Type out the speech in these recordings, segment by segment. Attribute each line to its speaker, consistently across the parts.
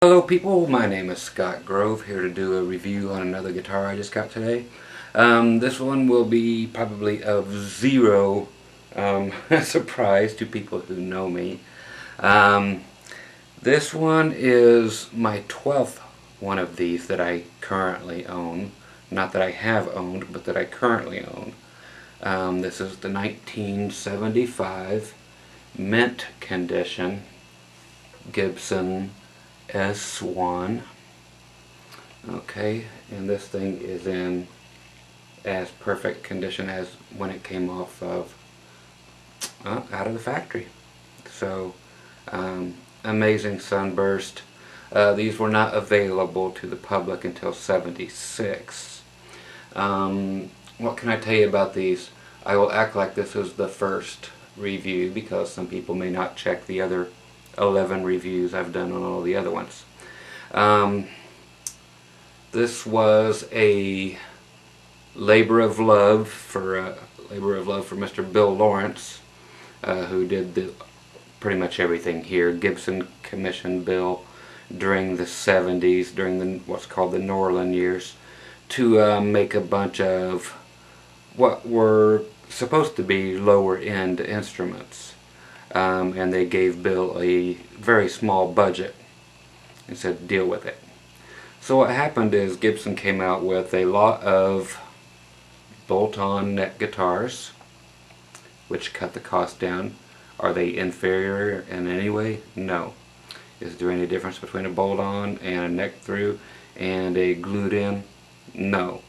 Speaker 1: Hello people, my name is Scott Grove, here to do a review on another guitar I just got today. This one will be probably of zero surprise to people who know me. This one is my 12th one of these that I currently own. Not that I have owned, but that I currently own. This is the 1975 mint condition Gibson S-1. Okay, and this thing is in as perfect condition as when it came off of out of the factory. So amazing sunburst. These were not available to the public until '76. What can I tell you about these? I will act like this is the first review because some people may not check the other 11 reviews I've done on all the other ones. This was a labor of love for Mr. Bill Lawrence, who did pretty much everything here. Gibson commissioned Bill during the 70s, during what's called the Norlin years, to make a bunch of what were supposed to be lower end instruments. And they gave Bill a very small budget and said deal with it. So what happened is Gibson came out with a lot of bolt-on neck guitars, which cut the cost down. Are they inferior in any way? No. Is there any difference between a bolt-on and a neck through and a glued in? No.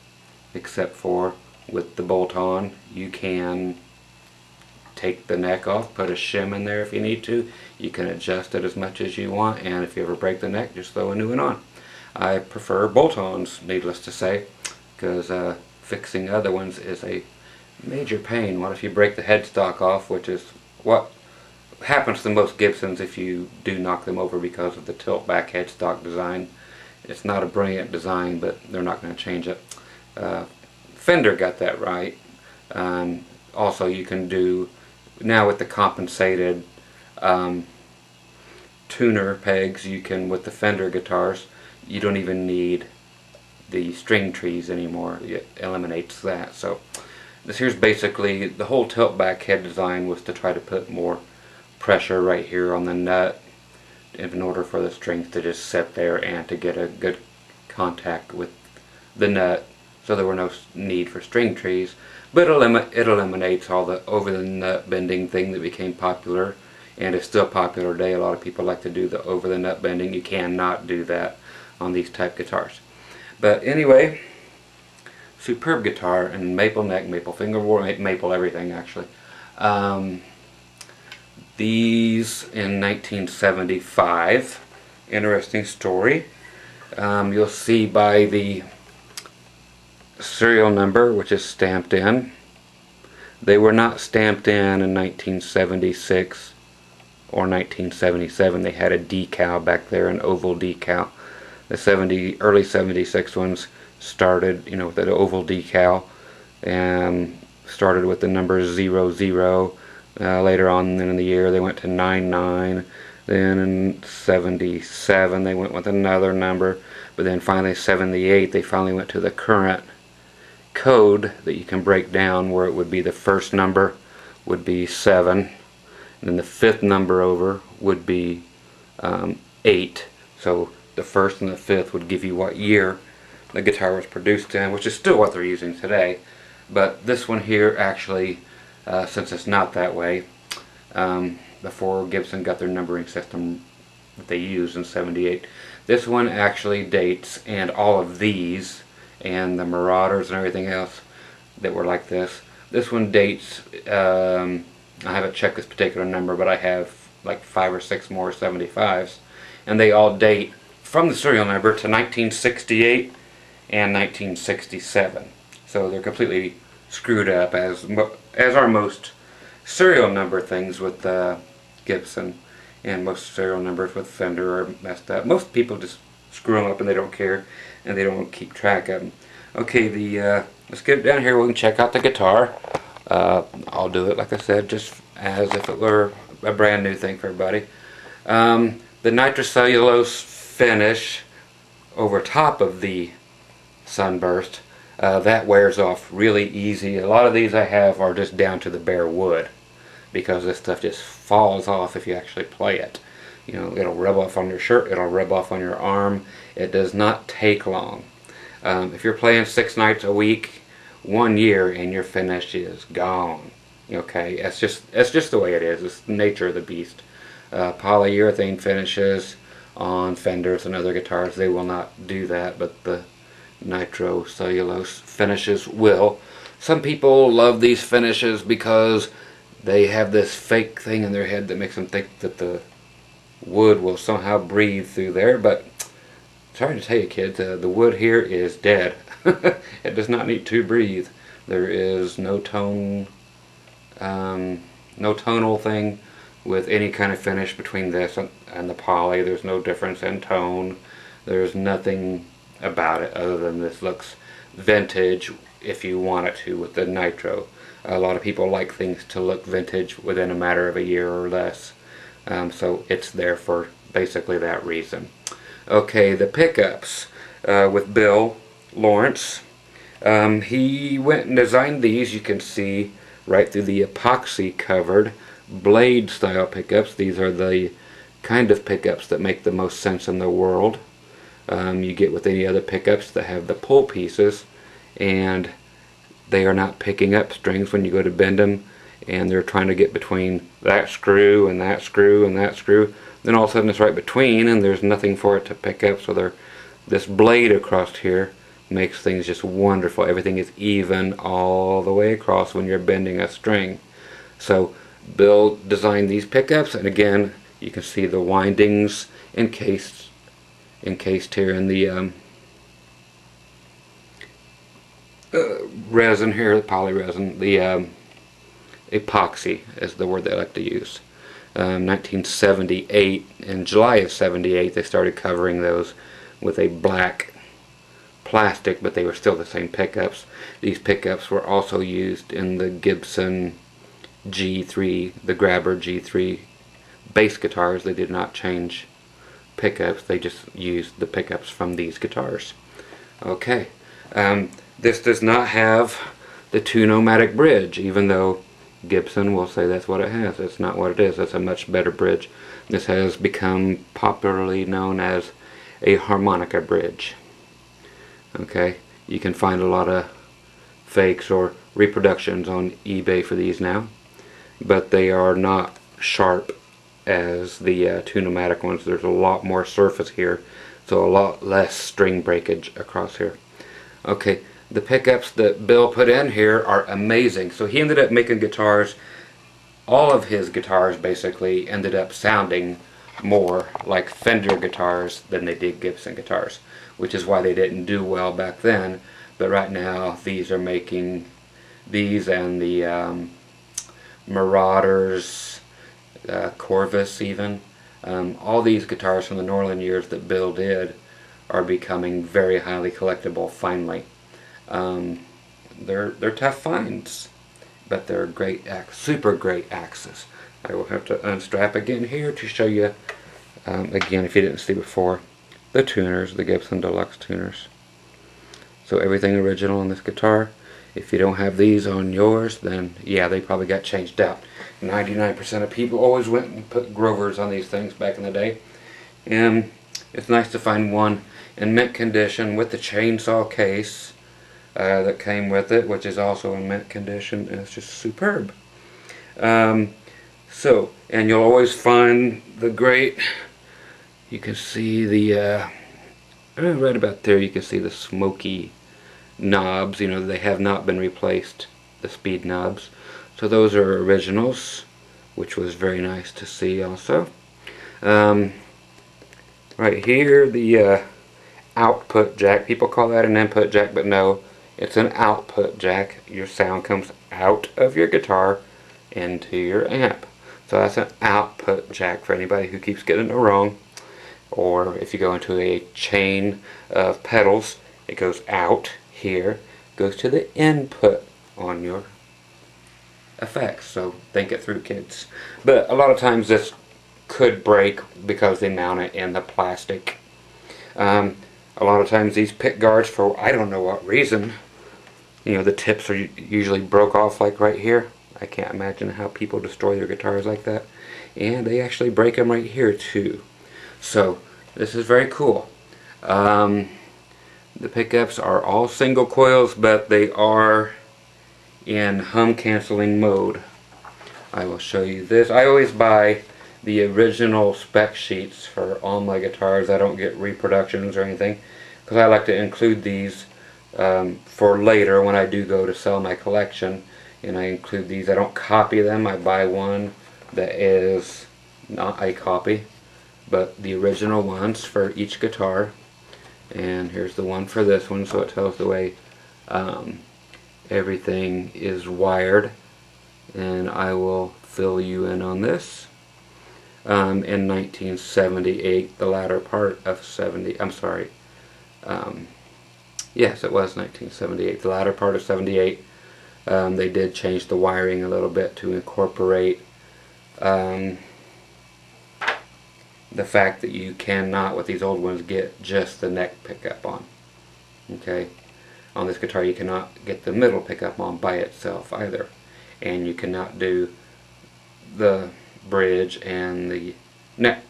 Speaker 1: Except for with the bolt-on you can take the neck off, put a shim in there if you need to. You can adjust it as much as you want, and if you ever break the neck, just throw a new one on. I prefer bolt-ons, needless to say, because fixing other ones is a major pain. What if you break the headstock off, which is what happens to most Gibsons if you do knock them over because of the tilt back headstock design. It's not a brilliant design, but they're not going to change it. Fender got that right. Also, you can do now with the compensated tuner pegs, you can, with the Fender guitars, you don't even need the string trees anymore. It eliminates that. So this here's basically the whole tilt back head design was to try to put more pressure right here on the nut in order for the strings to just sit there and to get a good contact with the nut, so there were no need for string trees. But it eliminates all the over the nut bending thing that became popular and is still popular today. A lot of people like to do the over the nut bending. You cannot do that on these type guitars. But anyway, superb guitar, and maple neck, maple fingerboard, maple everything actually. These in 1975, interesting story. You'll see by the serial number, which is stamped in. They were not stamped in 1976 or 1977. They had a decal back there, an oval decal. The early 76 ones started, with an oval decal, and started with the number 00. Later on in the year they went to 99. Then in 77 they went with another number, but then finally 78 they finally went to the current code that you can break down, where it would be the first number would be 7, and then the fifth number over would be 8. So the first and the fifth would give you what year the guitar was produced in, which is still what they're using today. But this one here actually, since it's not that way, before Gibson got their numbering system that they used in '78, this one actually dates, and all of these and the Marauders and everything else that were like this one dates, I haven't checked this particular number, but I have like 5 or 6 more 75s, and they all date from the serial number to 1968 and 1967. So they're completely screwed up, as are most serial number things with Gibson, and most serial numbers with Fender are messed up. Most people just screw them up and they don't care, and they don't keep track of them. Okay, let's get down here. We can check out the guitar. I'll do it, like I said, just as if it were a brand new thing for everybody. The nitrocellulose finish over top of the sunburst, that wears off really easy. A lot of these I have are just down to the bare wood, because this stuff just falls off if you actually play it. You know, it'll rub off on your shirt, it'll rub off on your arm. It does not take long. If you're playing 6 nights a week, 1 year, and your finish is gone. Okay, it's just the way it is. It's the nature of the beast. Polyurethane finishes on Fenders and other guitars, they will not do that, but the nitrocellulose finishes will. Some people love these finishes because they have this fake thing in their head that makes them think that the wood will somehow breathe through there, but sorry to tell you, kids, the wood here is dead. It does not need to breathe. There is no tone, no tonal thing with any kind of finish between this and the poly. There's no difference in tone. There's nothing about it other than this looks vintage if you want it to with the nitro. A lot of people like things to look vintage within a matter of a year or less. So it's there for basically that reason. Okay, the pickups with Bill Lawrence. He went and designed these. You can see right through the epoxy covered blade style pickups. These are the kind of pickups that make the most sense in the world. You get with any other pickups that have the pull pieces, and they are not picking up strings when you go to bend them, and they're trying to get between that screw and that screw and that screw. Then all of a sudden it's right between, and there's nothing for it to pick up. So this blade across here makes things just wonderful. Everything is even all the way across when you're bending a string. So Bill designed these pickups, and again you can see the windings encased here in the resin here, the poly resin. The epoxy is the word they like to use. 1978, in July of 78, they started covering those with a black plastic, but they were still the same pickups. These pickups were also used in the Gibson G3, the Grabber G3 bass guitars. They did not change pickups, they just used the pickups from these guitars. Okay, this does not have the 2-nomadic bridge, even though Gibson will say that's what it has. It's not what it is. It's a much better bridge. This has become popularly known as a harmonica bridge. Okay, you can find a lot of fakes or reproductions on eBay for these now, but they are not sharp as the 2-nomadic ones. There's a lot more surface here, so a lot less string breakage across here. Okay, the pickups that Bill put in here are amazing. So he ended up making guitars, all of his guitars basically ended up sounding more like Fender guitars than they did Gibson guitars, which is why they didn't do well back then. But right now these are making, these and the Marauders, Corvus even, all these guitars from the Norland years that Bill did are becoming very highly collectible finally. They're tough finds, but they're great, super great axes. I will have to unstrap again here to show you, again if you didn't see before, the tuners, the Gibson Deluxe tuners. So everything original on this guitar. If you don't have these on yours, then yeah, they probably got changed out. 99% of people always went and put Grovers on these things back in the day. And it's nice to find one in mint condition with the chainsaw case that came with it, which is also in mint condition, and it's just superb. And you'll always find the great, you can see the, right about there you can see the smoky knobs. You know, they have not been replaced, the speed knobs. So those are originals, which was very nice to see also. Right here, the output jack. People call that an input jack, but no, it's an output jack. Your sound comes out of your guitar into your amp. So that's an output jack for anybody who keeps getting it wrong. Or if you go into a chain of pedals, it goes out here, goes to the input on your effects. So think it through, kids. But a lot of times this could break because they mount it in the plastic A lot of times these pick guards, for I don't know what reason, you know, the tips are usually broke off like right here. I can't imagine how people destroy their guitars like that. And they actually break them right here too. So this is very cool. The pickups are all single coils, but they are in hum canceling mode. I will show you this. I always buy the original spec sheets for all my guitars. I don't get reproductions or anything because I like to include these for later when I do go to sell my collection, and I include these. I don't copy them. I buy one that is not a copy, but the original ones for each guitar. And here's the one for this one, so it tells the way everything is wired, and I will fill you in on this. In 1978, the latter part of 70, I'm sorry, yes, it was 1978, the latter part of 78, they did change the wiring a little bit to incorporate the fact that you cannot, with these old ones, get just the neck pickup on. Okay, on this guitar you cannot get the middle pickup on by itself either, and you cannot do the bridge and the neck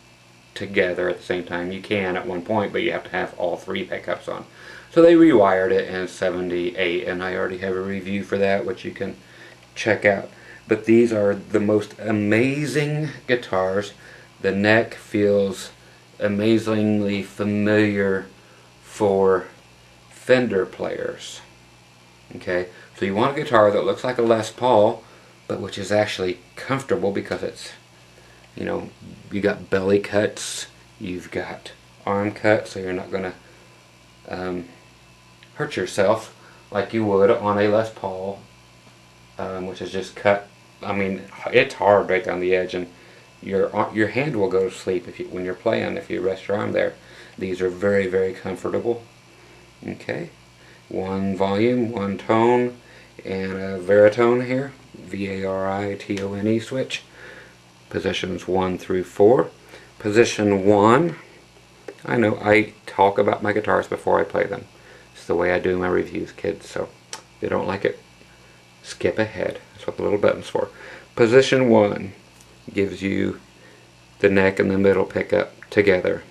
Speaker 1: together at the same time. You can at one point, but you have to have all three pickups on. So they rewired it in 78, and I already have a review for that which you can check out. But these are the most amazing guitars. The neck feels amazingly familiar for Fender players. Okay, so you want a guitar that looks like a Les Paul, but which is actually comfortable because it's, you know, you got belly cuts, you've got arm cuts, so you're not going to hurt yourself like you would on a Les Paul, which is just cut. I mean, it's hard right down the edge, and your hand will go to sleep when you're playing if you rest your arm there. These are very, very comfortable. Okay, one volume, one tone, and a Veritone here, V-A-R-I-T-O-N-E switch. Positions 1 through 4. Position 1, I know I talk about my guitars before I play them. It's the way I do my reviews, kids, so if you don't like it, skip ahead. That's what the little button's for. Position 1 gives you the neck and the middle pickup together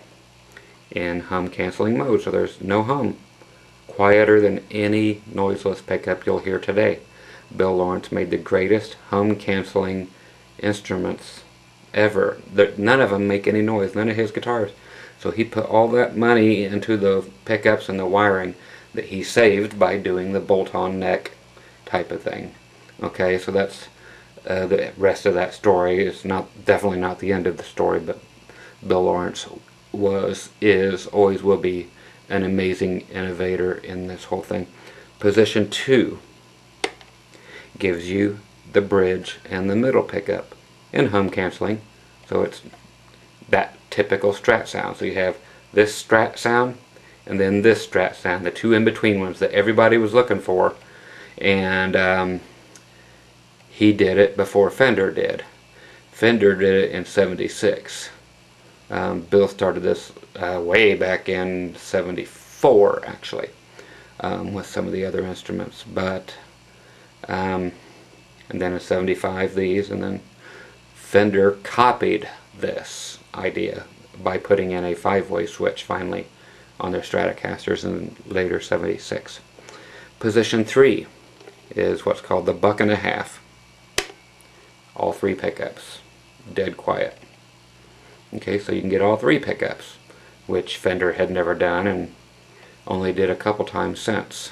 Speaker 1: in hum canceling mode, so there's no hum. Quieter than any noiseless pickup you'll hear today. Bill Lawrence made the greatest hum canceling instruments ever. None of them make any noise, none of his guitars. So he put all that money into the pickups and the wiring that he saved by doing the bolt-on neck type of thing. Okay, so that's the rest of that story. It's definitely not the end of the story, but Bill Lawrence is, always will be an amazing innovator in this whole thing. Position 2 gives you the bridge and the middle pickup in hum canceling, so it's that typical Strat sound. So you have this Strat sound and then this Strat sound, the two in between ones that everybody was looking for, and he did it before Fender did. Fender did it in 76. Bill started this way back in 74 actually, with some of the other instruments, but and then in 75 these, and then Fender copied this idea by putting in a 5-way switch finally on their Stratocasters in later 76. Position 3 is what's called the buck and a half. All 3 pickups, dead quiet. Okay, so you can get all 3 pickups, which Fender had never done and only did a couple times since.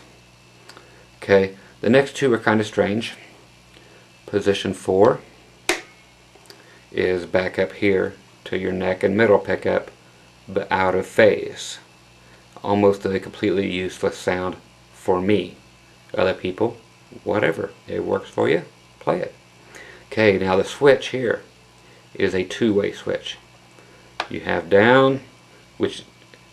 Speaker 1: Okay, the next 2 are kind of strange. Position 4 is back up here to your neck and middle pickup, but out of phase. Almost a completely useless sound for me. Other people, whatever, it works for you, play it. Okay, now the switch here is a 2-way switch. You have down, which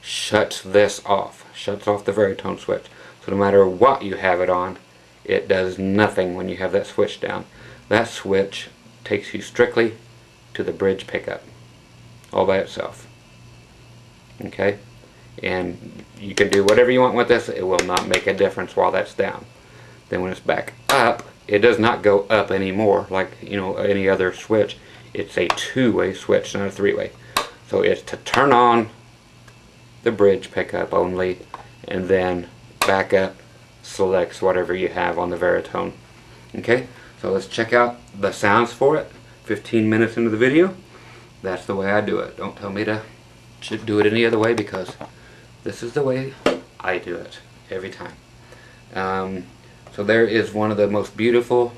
Speaker 1: shuts this off, shuts off the Veritone switch. So no matter what you have it on, it does nothing when you have that switch down. That switch takes you strictly to the bridge pickup, all by itself. Okay, And you can do whatever you want with this. It will not make a difference while that's down. Then when it's back up, it does not go up anymore like, you know, any other switch. It's a two-way switch, not a three-way. So it's to turn on the bridge pickup only, and then back up selects whatever you have on the Veritone. Okay, so let's check out the sounds for it. 15 minutes into the video. That's the way I do it. Don't tell me to do it any other way, because this is the way I do it every time. So there is one of the most beautiful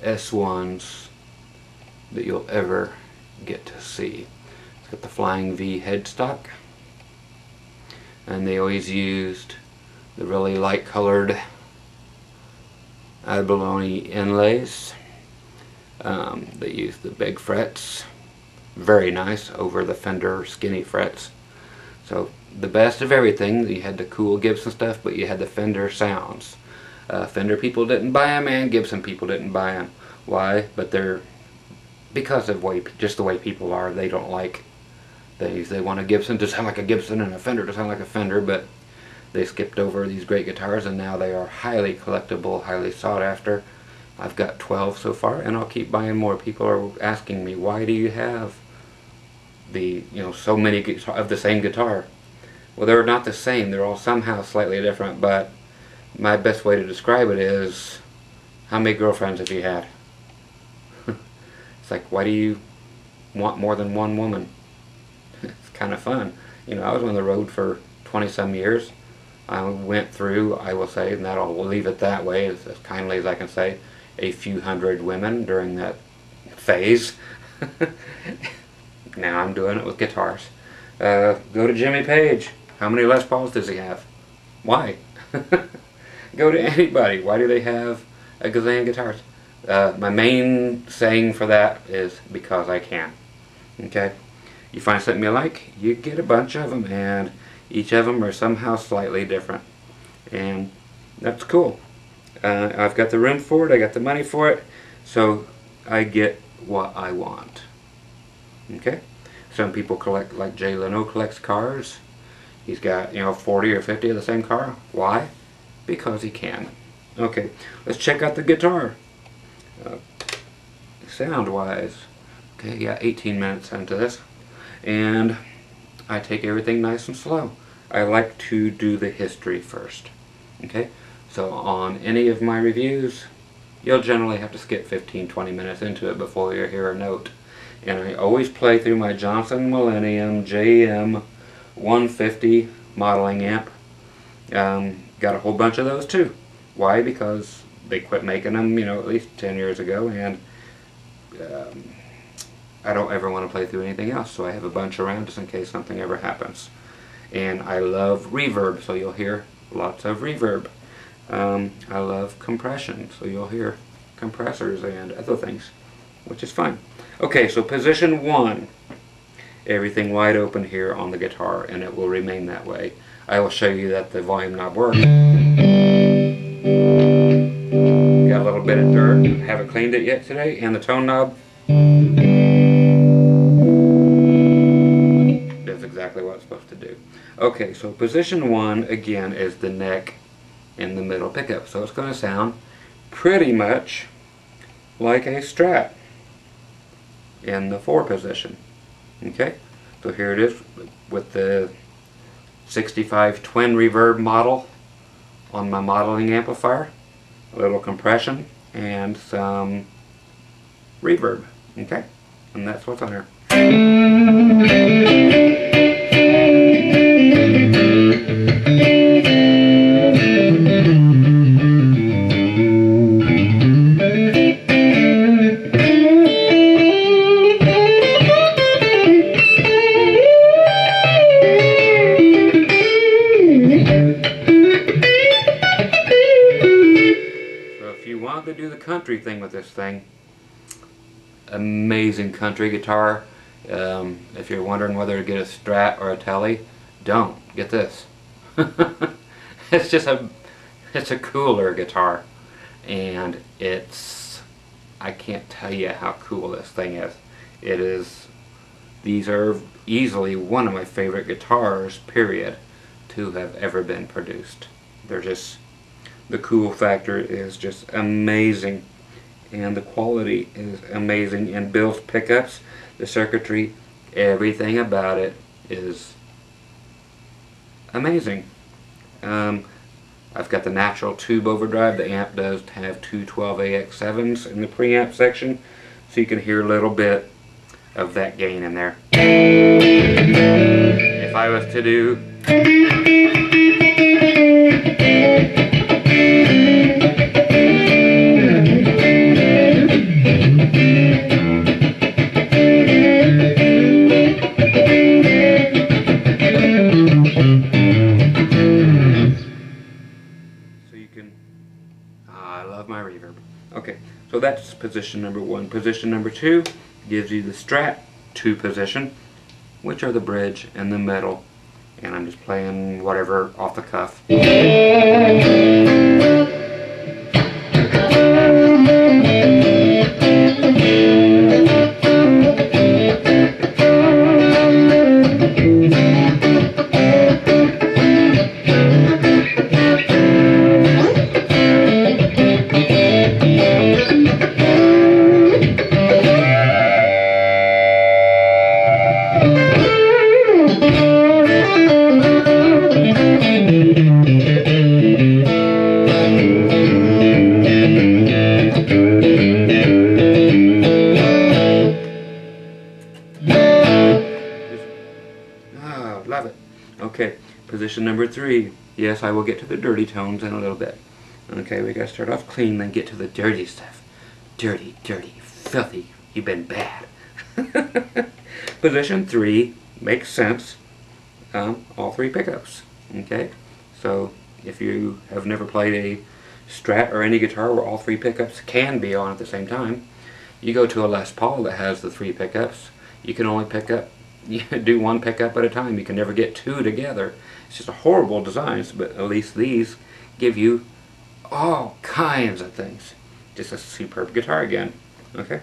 Speaker 1: S-1s that you'll ever get to see. It's got the Flying V headstock, and they always used the really light colored abalone inlays. They used the big frets, very nice, over the Fender skinny frets. So the best of everything. You had the cool Gibson stuff, but you had the Fender sounds. Fender people didn't buy them, and Gibson people didn't buy them. Why? But they're, because of just the way people are. They don't like things. They want a Gibson to sound like a Gibson and a Fender to sound like a Fender, but they skipped over these great guitars, and now they are highly collectible, highly sought after. I've got 12 so far, and I'll keep buying more. People are asking me, why do you have so many of the same guitar? Well, they're not the same. They're all somehow slightly different, but my best way to describe it is, how many girlfriends have you had? It's like, why do you want more than one woman? It's kind of fun. You know, I was on the road for 20-some years. I went through, I will say, and I'll leave it that way, as kindly as I can say, a few hundred women during that phase. Now I'm doing it with guitars. Go to Jimmy Page. How many Les Pauls does he have? Why? Go to anybody. Why do they have a gazillion guitars? My main saying for that is, because I can. Okay? You find something you like, you get a bunch of them, and each of them are somehow slightly different. And that's cool. I've got the room for it, I got the money for it, so I get what I want. Okay? Some people collect, like Jay Leno collects cars. He's got, 40 or 50 of the same car. Why? Because he can. Okay, let's check out the guitar. Sound-wise, okay, yeah, 18 minutes into this, and I take everything nice and slow. I like to do the history first. Okay, so on any of my reviews, you'll generally have to skip 15-20 minutes into it before you hear a note. And I always play through my Johnson Millennium JM 150 modeling amp. Got a whole bunch of those too. Why? Because they quit making them, at least 10 years ago, and I don't ever want to play through anything else, so I have a bunch around just in case something ever happens. And I love reverb, so you'll hear lots of reverb. I love compression, so you'll hear compressors and other things, which is fun. Okay, so position 1, everything wide open here on the guitar, and it will remain that way. I will show you that the volume knob works. Got a little bit of dirt, haven't cleaned it yet today, and the tone knob does exactly what it's supposed to do. Okay, so position 1 again is the neck in the middle pickup, so it's going to sound pretty much like a Strat in the 4 position. Okay, so here it is with the 65 twin reverb model on my modeling amplifier, a little compression and some reverb. Okay, and that's what's on here. To do the country thing with this thing, amazing country guitar. If you're wondering whether to get a Strat or a Tele, don't get this. It's just it's a cooler guitar, and I can't tell you how cool this thing is. These are easily one of my favorite guitars, period. to have ever been produced. They're just, the cool factor is just amazing, and the quality is amazing. And Bill's pickups, the circuitry, everything about it is amazing. I've got the natural tube overdrive. The amp does have two 12AX7s in the preamp section, so you can hear a little bit of that gain in there. If I was to do I love my reverb. Okay, so that's position number one. Position number two gives you the Strat 2 position, which are the bridge and the middle. And I'm just playing whatever off the cuff. Love it. Okay, position number three. Yes, I will get to the dirty tones in a little bit. Okay, we gotta start off clean, then get to the dirty stuff. Dirty, dirty, filthy. You've been bad. Position three makes sense. All three pickups. Okay, so if you have never played a Strat or any guitar where all three pickups can be on at the same time, you go to a Les Paul that has the three pickups. You can only do one pickup at a time. You can never get two together. It's just a horrible design, but at least these give you all kinds of things. Just a superb guitar again. Okay.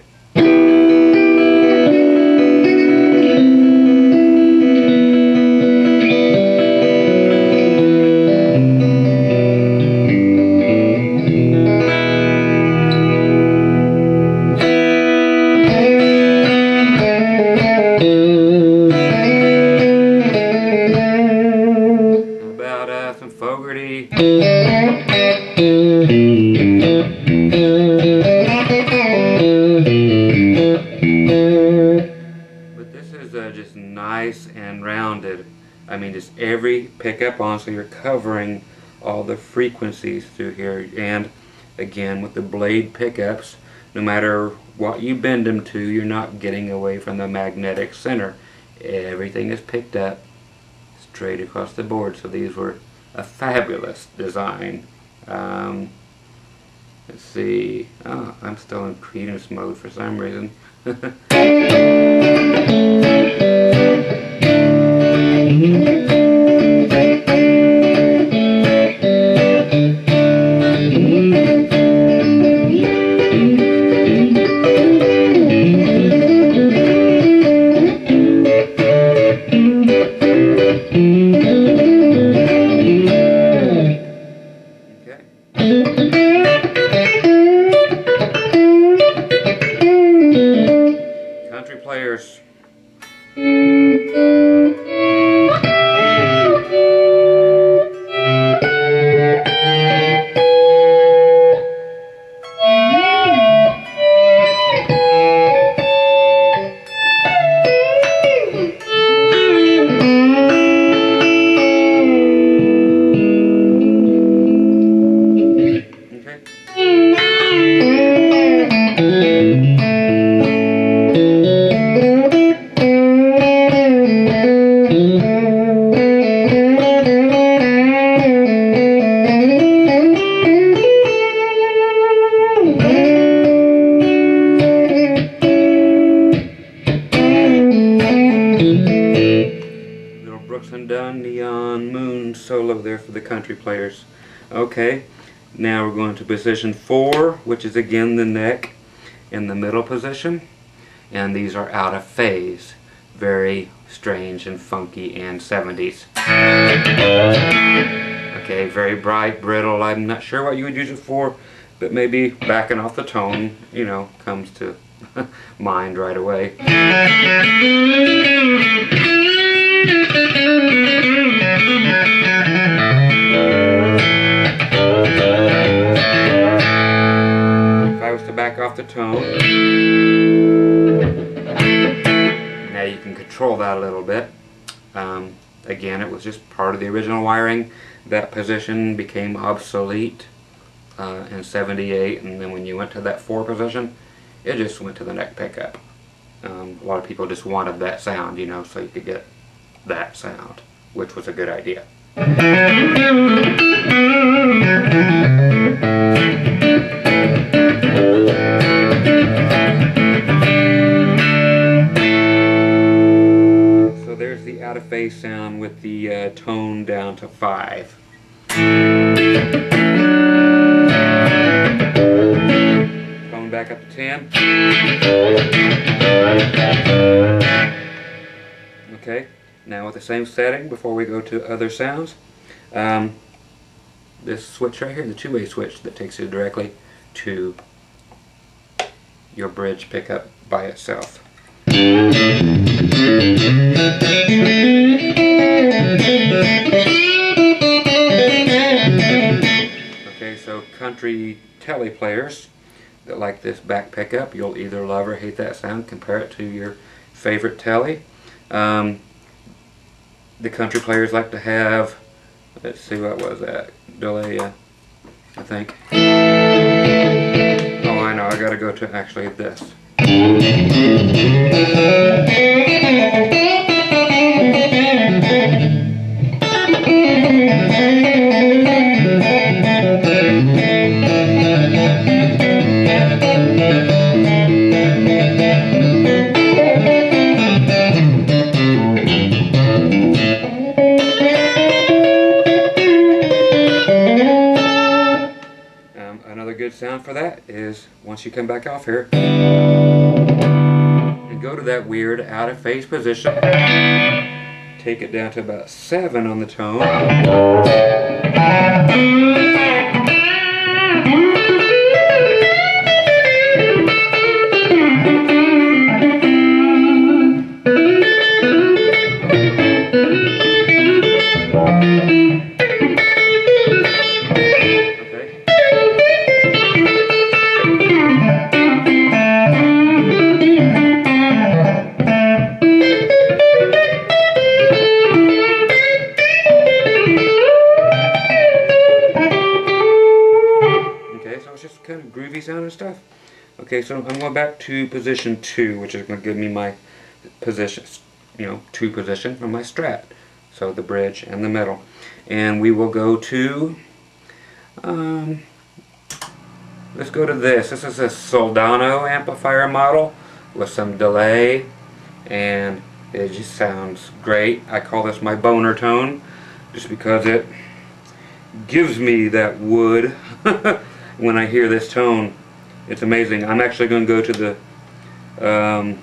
Speaker 1: But this is just nice and rounded. I mean, just every pickup on, so you're covering all the frequencies through here. And again, with the blade pickups, no matter what you bend them to, you're not getting away from the magnetic center. Everything is picked up straight across the board. So these were a fabulous design. Let's see. Oh, I'm still in Credence mode for some reason. Country players. Neon Moon solo there for the country players. Okay, now we're going to position 4, which is again the neck in the middle position, and these are out of phase. Very strange and funky and 70s. very bright, brittle. I'm not sure what you would use it for, but maybe backing off the tone, you know, comes to mind right away. If I was to back off the tone, now you can control that a little bit. Again, it was just part of the original wiring. That position became obsolete in '78, and then when you went to that 4 position, it just went to the neck pickup. A lot of people just wanted that sound, you know, so you could get that sound, which was a good idea. So there's the out of phase sound with the tone down to 5. Tone back up to 10. Okay, now with the same setting, before we go to other sounds, this switch right here, the 2-way switch that takes you directly to your bridge pickup by itself. Okay, so country telly players that like this back pickup, you'll either love or hate that sound. Compare it to your favorite telly. The country players like to have, let's see, what was that? Delay, I think. Oh, I know, I gotta go to actually this. Another good sound for that is once you come back off here and go to that weird out of phase position, take it down to about 7 on the tone. Kind of groovy sound and stuff. Okay, so I'm going back to position 2, which is going to give me my position, you know, 2 position from my Strat. So the bridge and the middle. And we will go to, let's go to this. This is a Soldano amplifier model with some delay, and it just sounds great. I call this my boner tone, just because it gives me that wood. When I hear this tone, it's amazing. I'm actually going to go to the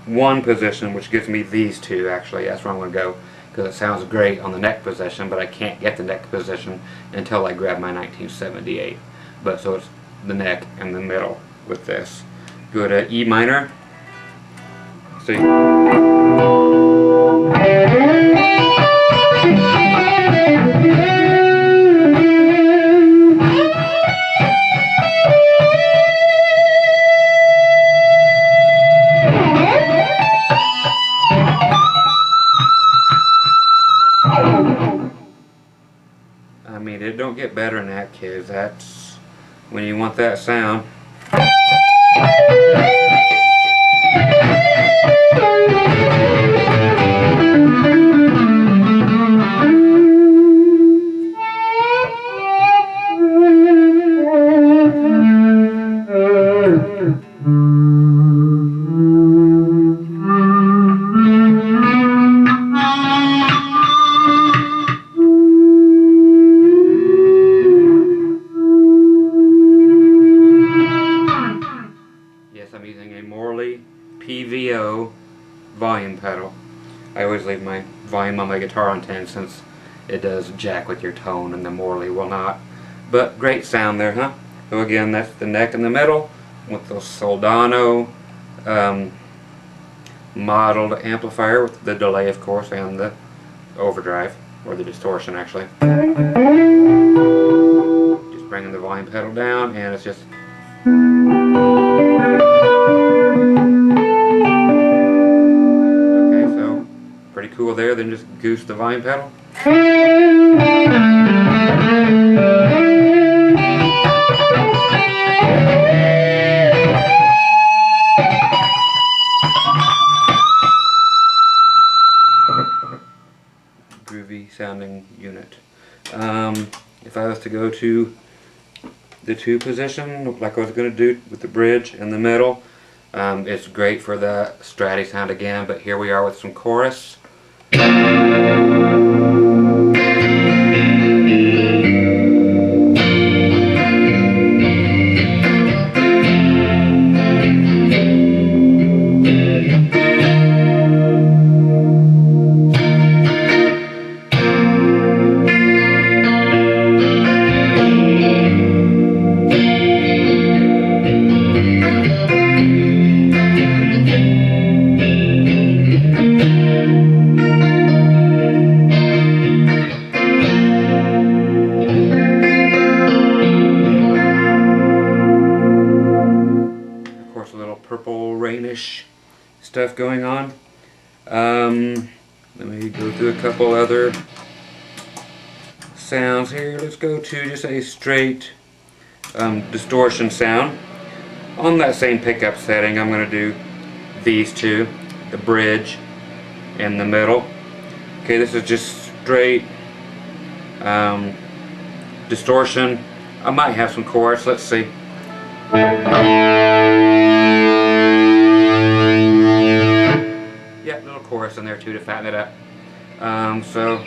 Speaker 1: 1 position, which gives me these 2. Actually, that's where I'm going to go, because it sounds great on the neck position, but I can't get the neck position until I grab my 1978. But so it's the neck and the middle with this. Go to E minor. See. I mean, it don't get better than that, kids. That's when you want that sound. PVO volume pedal. I always leave my volume on my guitar on 10 since it does jack with your tone, and the Morley will not. But great sound there, huh? So again, that's the neck and the middle with the Soldano modeled amplifier with the delay, of course, and the overdrive, or the distortion actually. Just bringing the volume pedal down, and it's just okay, so pretty cool there. Then just goose the volume pedal. Groovy sounding unit. If I was to go to the 2 position, like I was going to do with the bridge in the middle, it's great for the Stratty sound again, but here we are with some chorus. Purple rainish stuff going on. Let me go through a couple other sounds here. Let's go to just a straight distortion sound. On that same pickup setting, I'm going to do these 2, the bridge and the middle. Okay, this is just straight distortion. I might have some chorus. Let's see. Yeah, little chorus in there too to fatten it up. So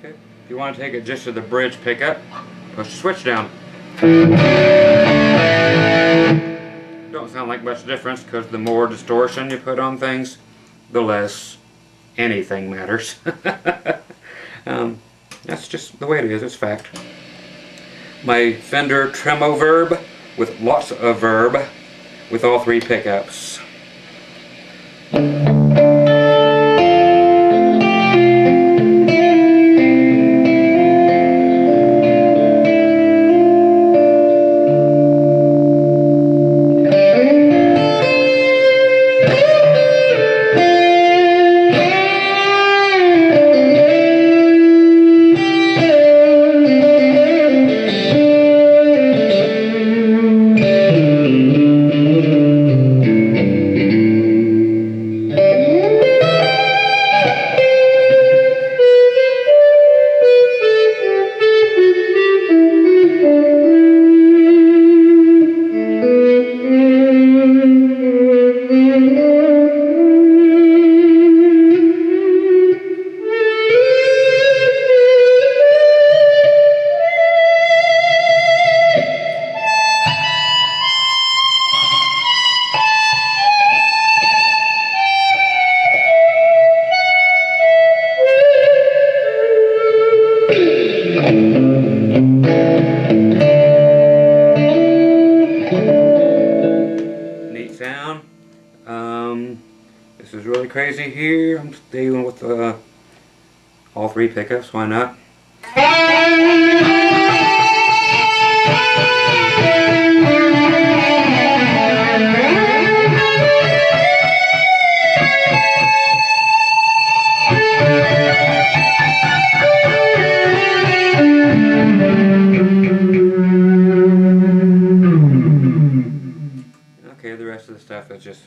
Speaker 1: if you want to take it just to the bridge pickup, push the switch down. Don't sound like much difference, because the more distortion you put on things, the less anything matters. That's just the way it is, it's fact. My Fender Tremo Verb with lots of verb with all 3 pickups. Neat sound. This is really crazy here. I'm staying with all 3 pickups, why not? Okay, the rest of the stuff is just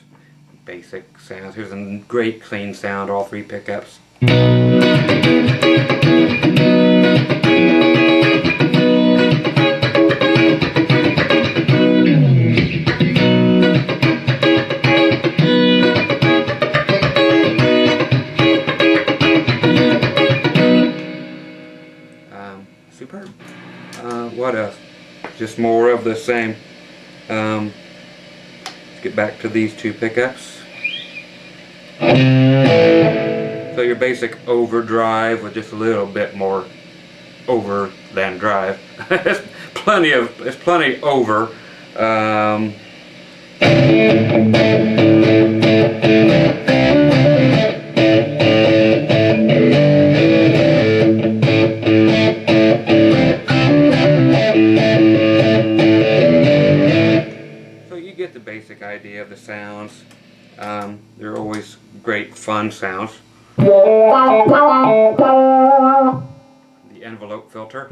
Speaker 1: basic sounds. Here's a great clean sound, all three pickups. Superb. What else? Just more of the same. Let's get back to these two pickups. So your basic overdrive with just a little bit more over than drive. There's plenty over. So you get the basic idea of the sounds. They're always great fun sounds. The envelope filter.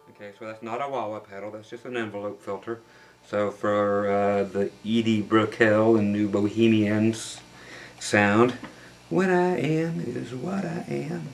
Speaker 1: Okay, so that's not a wah-wah pedal, that's just an envelope filter. So for the Edie Brickell and New Bohemians sound, what I am is what I am.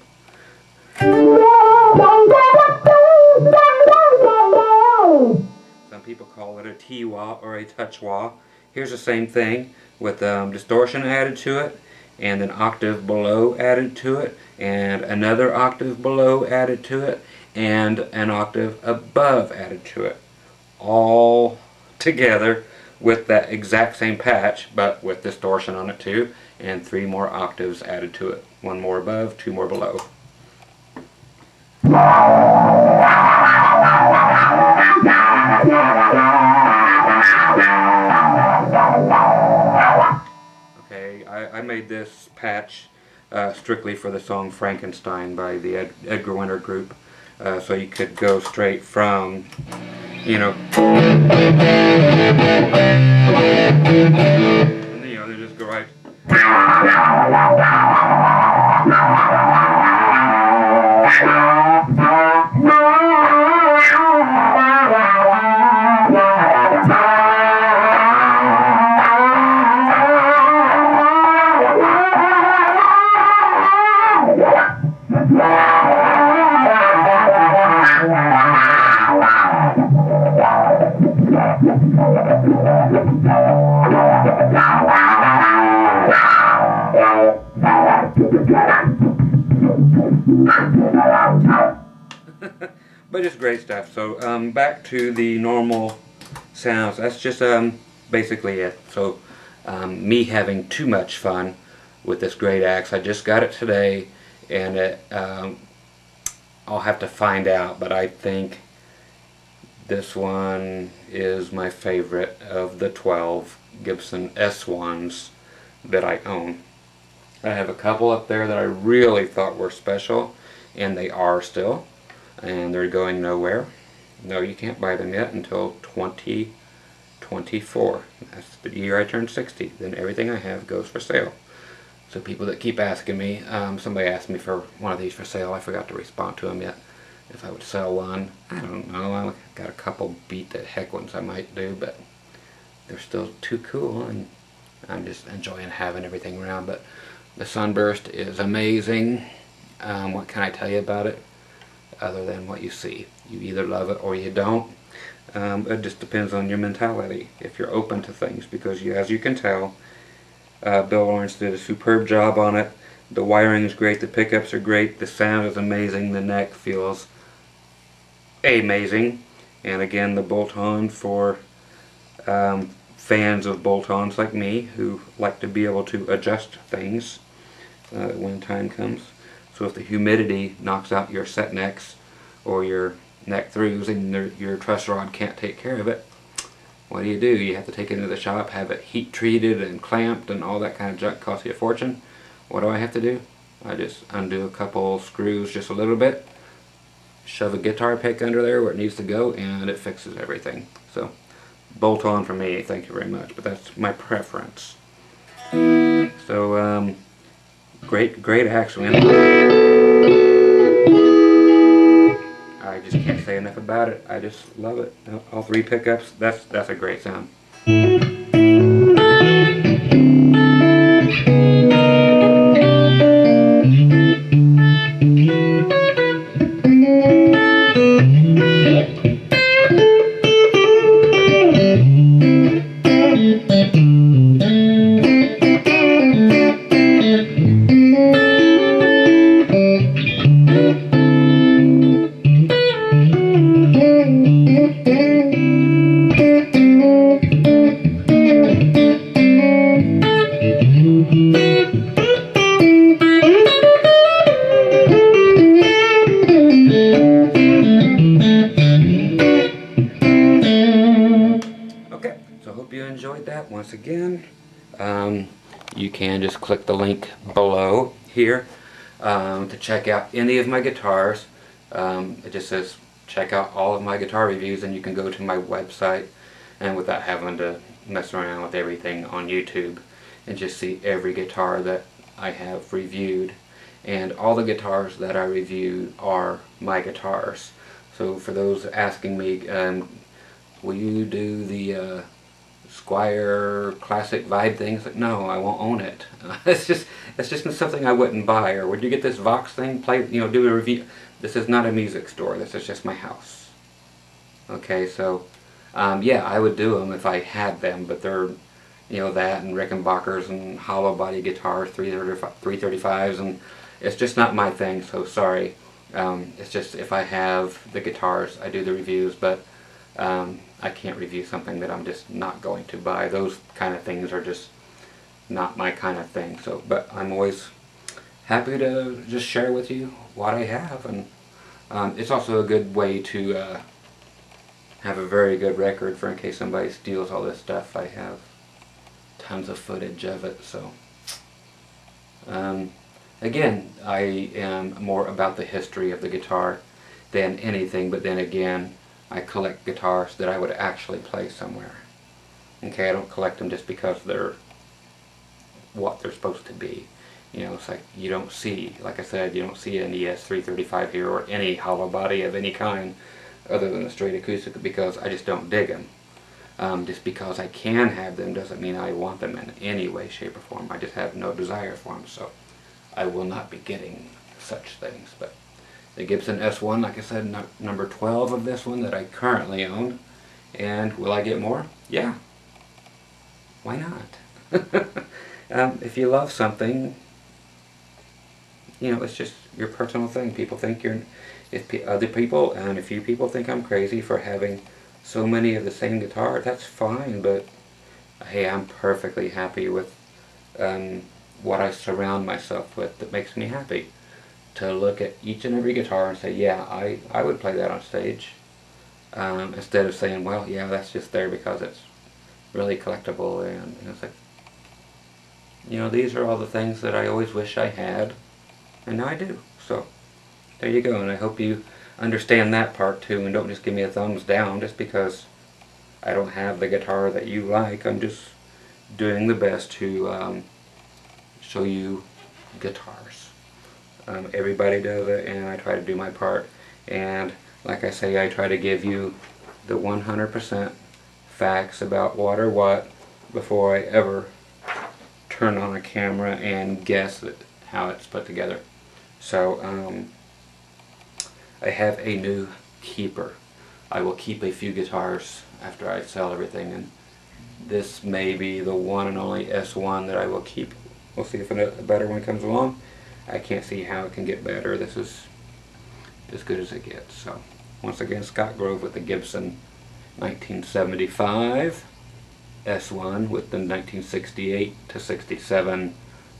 Speaker 1: Some people call it a T-wah or a touch-wah. Here's the same thing with distortion added to it, and an octave below added to it, and another octave below added to it, and an octave above added to it. All together with that exact same patch, but with distortion on it too, and 3 more octaves added to it. 1 more above, 2 more below. Okay, I made this patch strictly for the song Frankenstein by the Edgar Winter Group. So you could go straight from, you know, and you know, they just go right. But it's great stuff. So back to the normal sounds. That's just basically it. So me having too much fun with this great axe. I just got it today, and I'll have to find out, but I think this one is my favorite of the 12 Gibson S-1s that I own. I have a couple up there that I really thought were special, and they are still, and they're going nowhere. No, you can't buy them yet until 2024. That's the year I turn 60. Then everything I have goes for sale. So people that keep asking me, somebody asked me for one of these for sale. I forgot to respond to them yet. If I would sell one, I don't know. I got a couple beat the heck ones I might do, but they're still too cool, and I'm just enjoying having everything around. But the Sunburst is amazing. What can I tell you about it other than what you see? You either love it or you don't. It just depends on your mentality, if you're open to things, because as you can tell, Bill Lawrence did a superb job on it. The wiring is great, the pickups are great, the sound is amazing, the neck feels amazing. And again, the bolt-on for fans of bolt-ons like me who like to be able to adjust things when time comes. So if the humidity knocks out your set necks or your neck throughs and your truss rod can't take care of it, what do? You have to take it into the shop, have it heat treated and clamped and all that kind of junk, costs you a fortune. What do I have to do? I just undo a couple screws just a little bit, shove a guitar pick under there where it needs to go, and it fixes everything. So bolt on for me, thank you very much, but that's my preference. So great accent. I just can't say enough about it. I just love it. All three pickups, that's a great sound. Once again, you can just click the link below here to check out any of my guitars. It just says check out all of my guitar reviews, and you can go to my website, and without having to mess around with everything on YouTube, and just see every guitar that I have reviewed. And all the guitars that I reviewed are my guitars. So for those asking me, will you do the Squire Classic Vibe things? Like, no, I won't own it. It's just something I wouldn't buy. Or would you get this Vox thing? Play, do a review. This is not a music store. This is just my house. Okay, so yeah, I would do them if I had them, but they're that and Rickenbackers and hollow body guitars, 335s, and it's just not my thing. So sorry. It's just if I have the guitars, I do the reviews, but I can't review something that I'm just not going to buy. Those kind of things are just not my kind of thing. So, but I'm always happy to just share with you what I have, and it's also a good way to have a very good record for in case somebody steals all this stuff. I have tons of footage of it. So again, I am more about the history of the guitar than anything, but then again, I collect guitars that I would actually play somewhere. Okay, I don't collect them just because they're what they're supposed to be. It's like you don't see, like I said, you don't see an ES-335 here or any hollow body of any kind other than a straight acoustic, because I just don't dig them. Just because I can have them doesn't mean I want them in any way, shape, or form. I just have no desire for them, so I will not be getting such things. But the Gibson S-1, like I said, number 12 of this one that I currently own. And will I get more? Yeah. Why not? If you love something, it's just your personal thing. People think other people, and a few people think I'm crazy for having so many of the same guitar. That's fine, but hey, I'm perfectly happy with what I surround myself with that makes me happy. To look at each and every guitar and say, yeah, I would play that on stage, instead of saying, well, yeah, that's just there because it's really collectible, and it's like, these are all the things that I always wish I had, and now I do. So there you go, and I hope you understand that part too, and don't just give me a thumbs down just because I don't have the guitar that you like. I'm just doing the best to show you guitars. Everybody does it, and I try to do my part, and like I say, I try to give you the 100% facts about what before I ever turn on a camera and guess how it's put together. So I have a new keeper. I will keep a few guitars after I sell everything, and this may be the one and only S-1 that I will keep. We'll see if a better one comes along. I can't see how it can get better. This is as good as it gets. So once again, Scott Grove with the Gibson 1975 S-1 with the 1968 to 67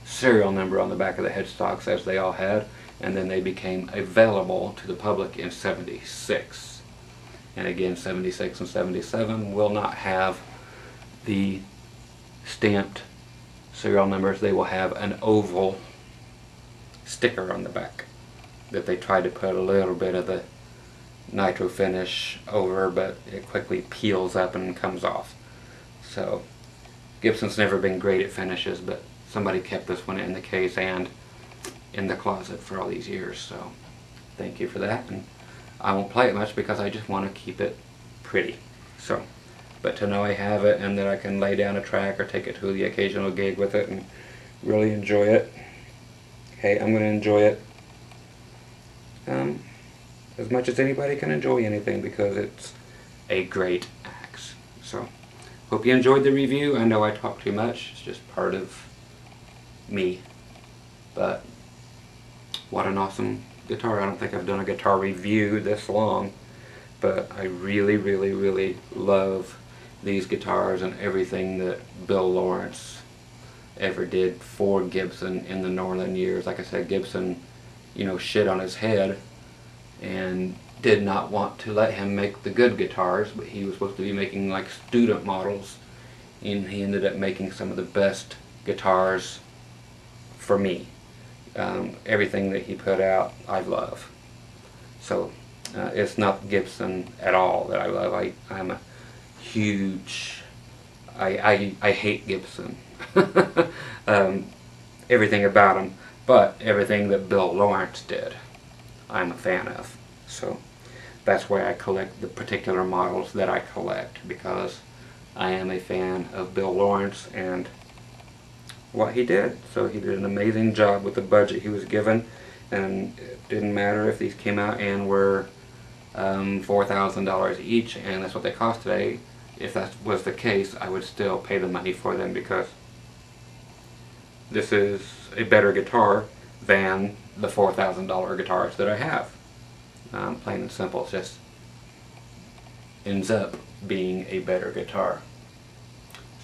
Speaker 1: serial number on the back of the headstocks, as they all had. and then they became available to the public in 76. And again, 76 and 77 will not have the stamped serial numbers. They will have an oval sticker on the back that they tried to put a little bit of the nitro finish over, but it quickly peels up and comes off. So Gibson's never been great at finishes, but somebody kept this one in the case and in the closet for all these years, so thank you for that. And I won't play it much because I just want to keep it pretty. So, but to know I have it and that I can lay down a track or take it to the occasional gig with it and really enjoy it. Hey, I'm going to enjoy it as much as anybody can enjoy anything, because it's a great axe. So, hope you enjoyed the review. I know I talk too much. It's just part of me. But what an awesome guitar. I don't think I've done a guitar review this long, but I really, really, really love these guitars and everything that Bill Lawrence ever did for Gibson in the Northern years. Like I said, Gibson, you know, shit on his head and did not want to let him make the good guitars, but he was supposed to be making like student models, and he ended up making some of the best guitars for me. Everything that he put out, I love. So it's not Gibson at all that I love. I'm a huge, I hate Gibson. Everything about him, but everything that Bill Lawrence did, I'm a fan of. So that's why I collect the particular models that I collect, because I am a fan of Bill Lawrence and what he did. So he did an amazing job with the budget he was given, and it didn't matter if these came out and were $4,000 each, and that's what they cost today. If that was the case, I would still pay the money for them, because this is a better guitar than the $4,000 guitars that I have. Plain and simple, it just ends up being a better guitar.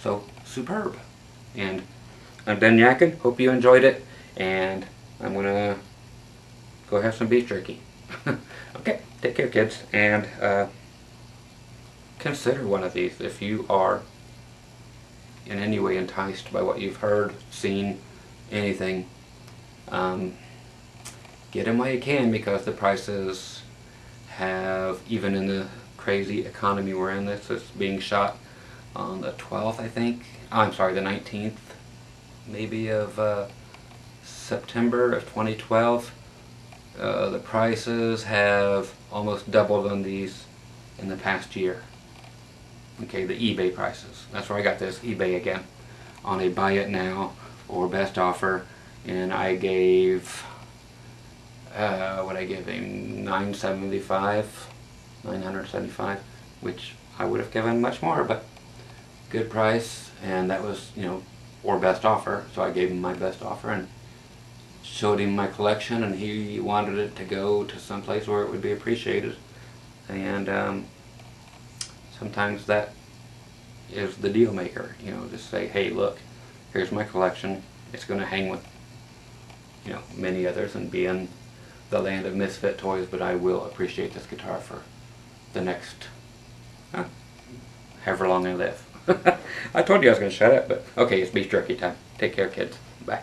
Speaker 1: So, superb. And I'm done yakking. Hope you enjoyed it, and I'm gonna go have some beef jerky. Okay, take care, kids, and consider one of these if you are in any way enticed by what you've heard, seen, anything. Get them while you can, because the prices have, even in the crazy economy we're in, this is being shot on the 12th, I think. Oh, I'm sorry, the 19th, maybe, of September of 2012. The prices have almost doubled on these in the past year. Okay, the eBay prices. That's where I got this, eBay again, on a buy it now or best offer, and I gave, what I give him, $975, which I would have given much more, but good price, and that was, you know, or best offer, so I gave him my best offer and showed him my collection, and he wanted it to go to some place where it would be appreciated, and sometimes that is the deal maker, you know, just say, hey, look, here's my collection, it's going to hang with, you know, many others and be in the land of misfit toys, but I will appreciate this guitar for the next, however long I live. I told you I was going to shut up, but okay, it's beef jerky time. Take care, kids. Bye.